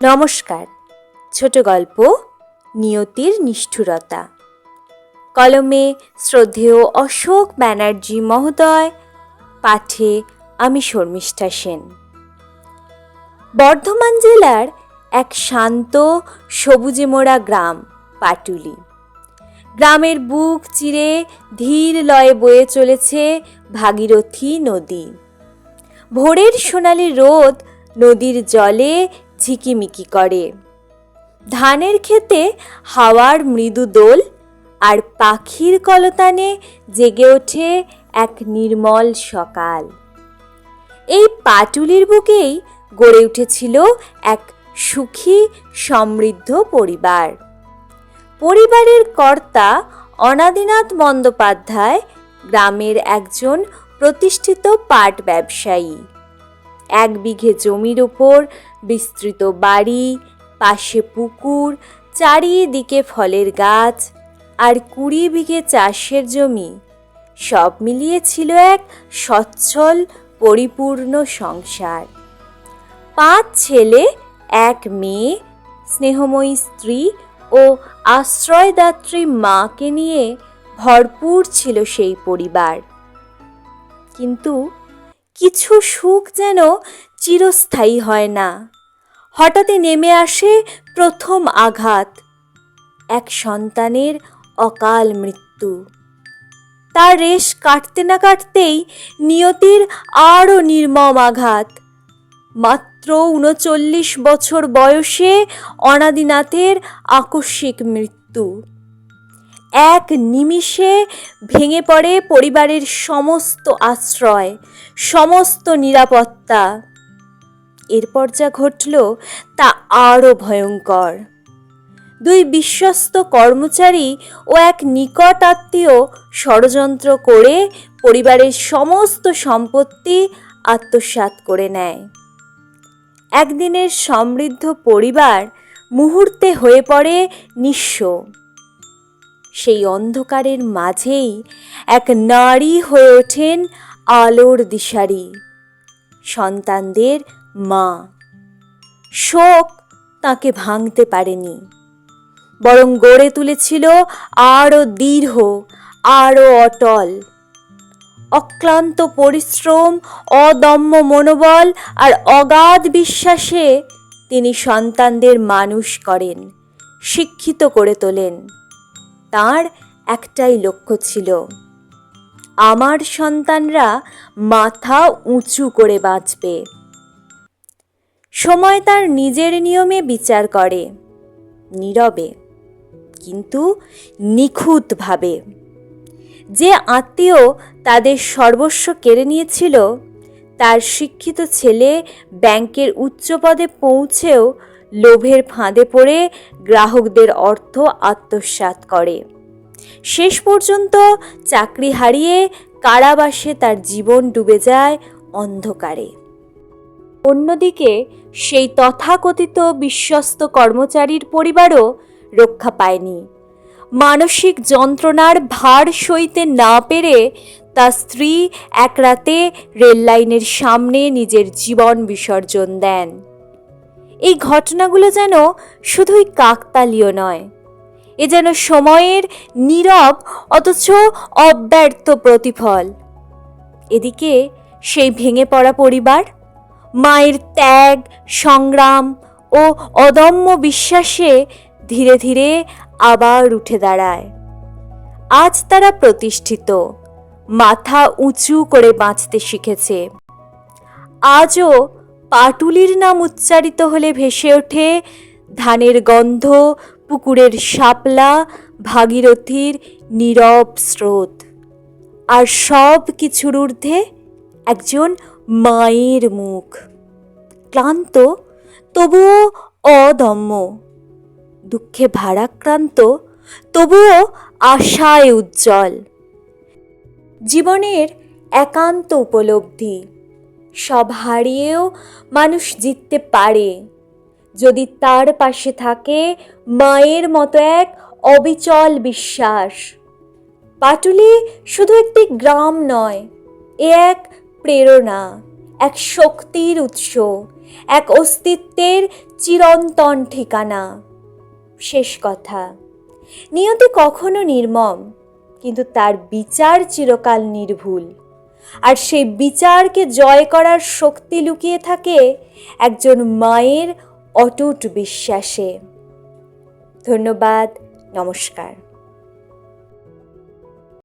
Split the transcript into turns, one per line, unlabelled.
নমস্কার। ছোট গল্প নিয়তির নিষ্ঠুরতা, কলমে শ্রদ্ধেয় অশোক ব্যানার্জি মহোদয়, পাঠে আমি শর্মিষ্ঠা সেন। বর্ধমান জেলার এক শান্ত সবুজে মোড়া গ্রাম পাটুলি। গ্রামের বুক চিরে ধীর লয়ে বয়ে চলেছে ভাগীরথী নদী। ভোরের সোনালি রোদ নদীর জলে ঝিকিমিকি করে। ধানের ক্ষেতে হাওয়ার মৃদু দোল আর পাখির কলতানে জেগে ওঠে এক নির্মল সকাল। এই পাটুলির বুকেই গড়ে উঠেছিল এক সুখী সমৃদ্ধ পরিবার। পরিবারের কর্তা অনাদিনাথ বন্দ্যোপাধ্যায় গ্রামের একজন প্রতিষ্ঠিত পাট ব্যবসায়ী। 1 বিঘে জমির ওপর বিস্তৃত বাড়ি, পাশে পুকুর, চারিদিকে ফলের গাছ আর 20 বিঘে চাষের জমি, সব মিলিয়ে ছিল এক সচ্ছল পরিপূর্ণ সংসার। 5 ছেলে, 1 মেয়ে, স্নেহময়ী স্ত্রী ও আশ্রয়দাত্রী মাকে নিয়ে ভরপুর ছিল সেই পরিবার। কিন্তু কিছু সুখ যেন চিরস্থায়ী হয় না। হঠাৎই নেমে আসে প্রথম আঘাত, এক সন্তানের অকাল মৃত্যু। তার রেশ কাটতে না কাটতেই নিয়তির আরও নির্মম আঘাত। মাত্র 39 বছর বয়সে অনাদিনাথের আকস্মিক মৃত্যু। এক নিমিষে ভেঙে পড়ে পরিবারের সমস্ত আশ্রয়, সমস্ত নিরাপত্তা। এরপর যা ঘটল তা আরও ভয়ঙ্কর। 2 বিশ্বস্ত কর্মচারী ও এক নিকট আত্মীয় ষড়যন্ত্র করে পরিবারের সমস্ত সম্পত্তি আত্মসাৎ করে নেয়। একদিনের সমৃদ্ধ পরিবার মুহূর্তে হয়ে পড়ে নিঃস্ব। সেই অন্ধকারের মাঝেই এক নারী হয়ে ওঠেন আলোর দিশারি, সন্তানদের মা। শোক তাকে ভাঙতে পারেনি, বরং গড়ে তুলেছিল আরও দৃঢ়, আরও অটল। অক্লান্ত পরিশ্রম, অদম্য মনোবল আর অগাধ বিশ্বাসে তিনি সন্তানদের মানুষ করেন, শিক্ষিত করে তোলেন। তার একটাই লক্ষ্য ছিল, আমার সন্তানরা মাথা উঁচু করে বাঁচবে। সময় তার নিজের নিয়মে বিচার করে, নীরবে কিন্তু নিখুঁতভাবে। যে আত্মীয় তাদের সর্বস্ব কেড়ে নিয়েছিল, তার শিক্ষিত ছেলে ব্যাংকের উচ্চ পদে পৌঁছেও লোভের ফাঁদে পড়ে গ্রাহকদের অর্থ আত্মসাৎ করে। শেষ পর্যন্ত চাকরি হারিয়ে কারাবাসে তার জীবন ডুবে যায় অন্ধকারে। অন্যদিকে সেই তথাকথিত বিশ্বস্ত কর্মচারীর পরিবারও রক্ষা পায়নি। মানসিক যন্ত্রণার ভার সইতে না পেরে তার স্ত্রী এক রাতে রেল লাইনের সামনে নিজের জীবন বিসর্জন দেন। এই ঘটনাগুলো যেন শুধুই কাকতালীয় নয়, এ যেন সময়ের নীরব অথচ অব্যর্থ প্রতিফল। এদিকে সেই ভেঙে পড়া পরিবার মায়ের ত্যাগ, সংগ্রাম ও অদম্য বিশ্বাসে ধীরে ধীরে আবার উঠে দাঁড়ায়। আজ তারা প্রতিষ্ঠিত, মাথা উঁচু করে বাঁচতে শিখেছে। আজও পাটুলির নাম উচ্চারিত হলে ভেসে ওঠে ধানের গন্ধ, পুকুরের শাপলা, ভাগীরথীর নীরব স্রোত। আর সব কিছুর ঊর্ধ্বে একজন মায়ের মুখ, ক্লান্ত তবুও অদম্য, দুঃখে ভারাক্রান্ত তবুও আশায় উজ্জ্বল। জীবনের একান্ত উপলব্ধি, সব হারিয়েও মানুষ জিততে পারে যদি তার পাশে থাকে মায়ের মতো এক অবিচল বিশ্বাস। পাটুলি শুধু একটি গ্রাম নয়, এ এক প্রেরণা, এক শক্তির উৎস, এক অস্তিত্বের চিরন্তন ঠিকানা। শেষ কথা, নিয়তি কখনো নির্মম, কিন্তু তার বিচার চিরকাল নির্ভুল। আর সেই বিচারকে জয় করার শক্তি লুকিয়ে থাকে একজন মায়ের অটুট বিশ্বাসে। ধন্যবাদ, নমস্কার।